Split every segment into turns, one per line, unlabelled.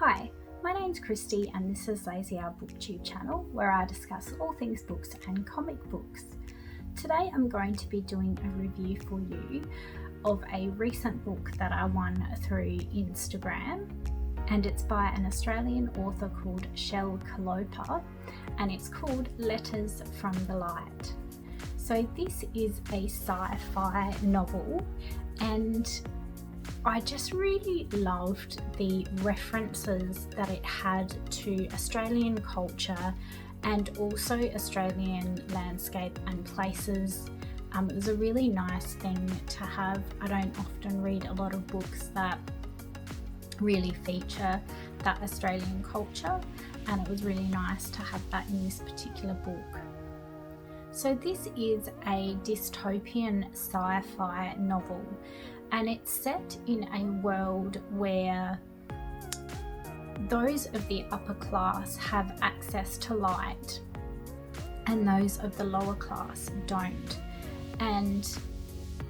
Hi, my name's Christy and this is Lazy Owl Booktube channel where I discuss all things books and comic books. Today I'm going to be doing a review for you of a recent book that I won through Instagram, and it's by an Australian author called Shell Kalopa, and it's called Letters from the Light. So this is a sci-fi novel, and I just really loved the references that it had to Australian culture and also Australian landscape and places. It was a really nice thing to have. I don't often read a lot of books that really feature that Australian culture, and it was really nice to have that in this particular book. So this is a dystopian sci-fi novel, and it's set in a world where those of the upper class have access to light and those of the lower class don't. And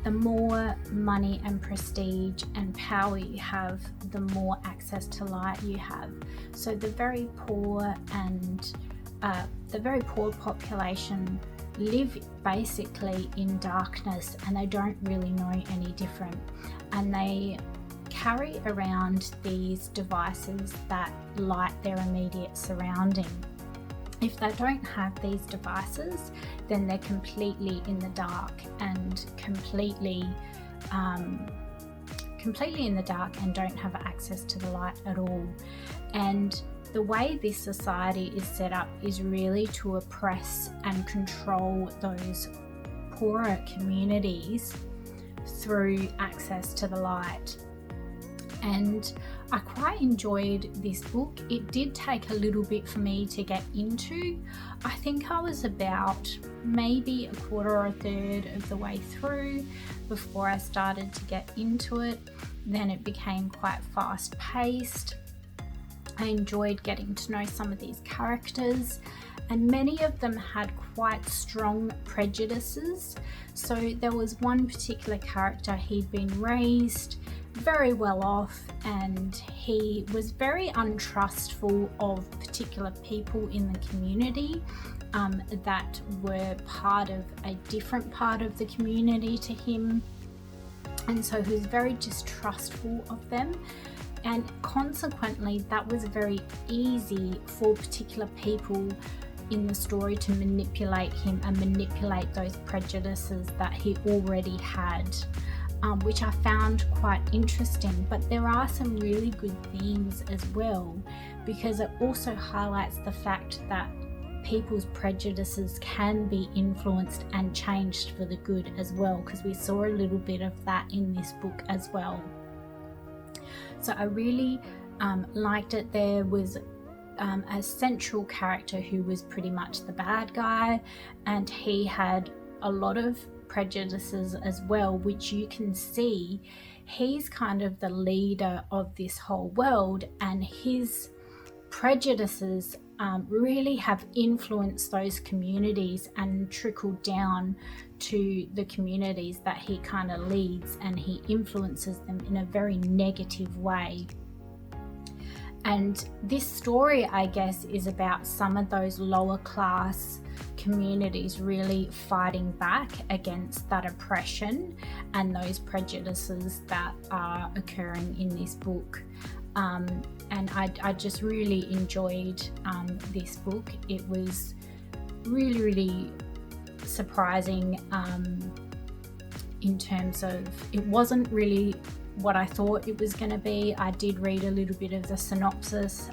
the more money and prestige and power you have, the more access to light you have. So the very poor and the very poor population live basically in darkness, and they don't really know any different, and they carry around these devices that light their immediate surrounding. If they don't have these devices, then they're completely in the dark and completely in the dark and don't have access to the light at all. And the way this society is set up is really to oppress and control those poorer communities through access to the light. And I quite enjoyed this book. It did take a little bit for me to get into. I think I was about maybe a quarter or a third of the way through before I started to get into it. Then it became quite fast paced. I enjoyed getting to know some of these characters, and many of them had quite strong prejudices. So there was one particular character, he'd been raised very well off, and he was very untrustful of particular people in the community that were part of a different part of the community to him. And so he was very distrustful of them. And consequently, that was very easy for particular people in the story to manipulate him and manipulate those prejudices that he already had, which I found quite interesting. But there are some really good themes as well, because it also highlights the fact that people's prejudices can be influenced and changed for the good as well, because we saw a little bit of that in this book as well. So I really liked it. There was a central character who was pretty much the bad guy, and he had a lot of prejudices as well, which you can see he's kind of the leader of this whole world, and his prejudices really have influenced those communities and trickled down to the communities that he kind of leads, and he influences them in a very negative way. And this story, I guess, is about some of those lower class communities really fighting back against that oppression and those prejudices that are occurring in this book. And I just really enjoyed this book. It was really, really surprising in terms of, it wasn't really what I thought it was going to be. I did read a little bit of the synopsis,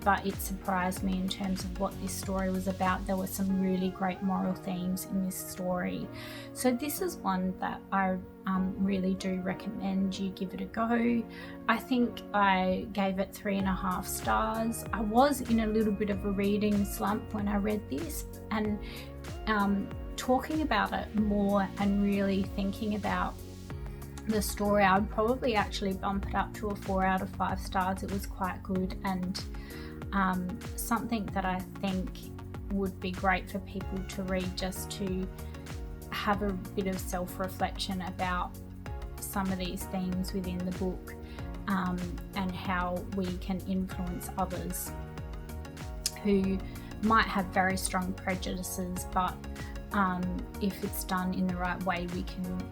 but it surprised me in terms of what this story was about. There were some really great moral themes in this story. So this is one that I really do recommend you give it a go. I think I gave it 3.5 stars. I was in a little bit of a reading slump when I read this, and talking about it more and really thinking about the story, I would probably actually bump it up to a 4 out of 5 stars. It was quite good, and something that I think would be great for people to read, just to have a bit of self-reflection about some of these themes within the book. and how we can influence others who might have very strong prejudices, but if it's done in the right way,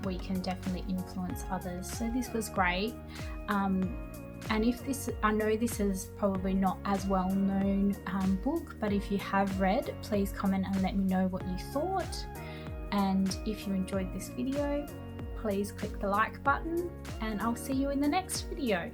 we can definitely influence others. So this was great. And if this, I know this is probably not as well known book, but if you have read, please comment and let me know what you thought. And if you enjoyed this video, please click the like button, and I'll see you in the next video.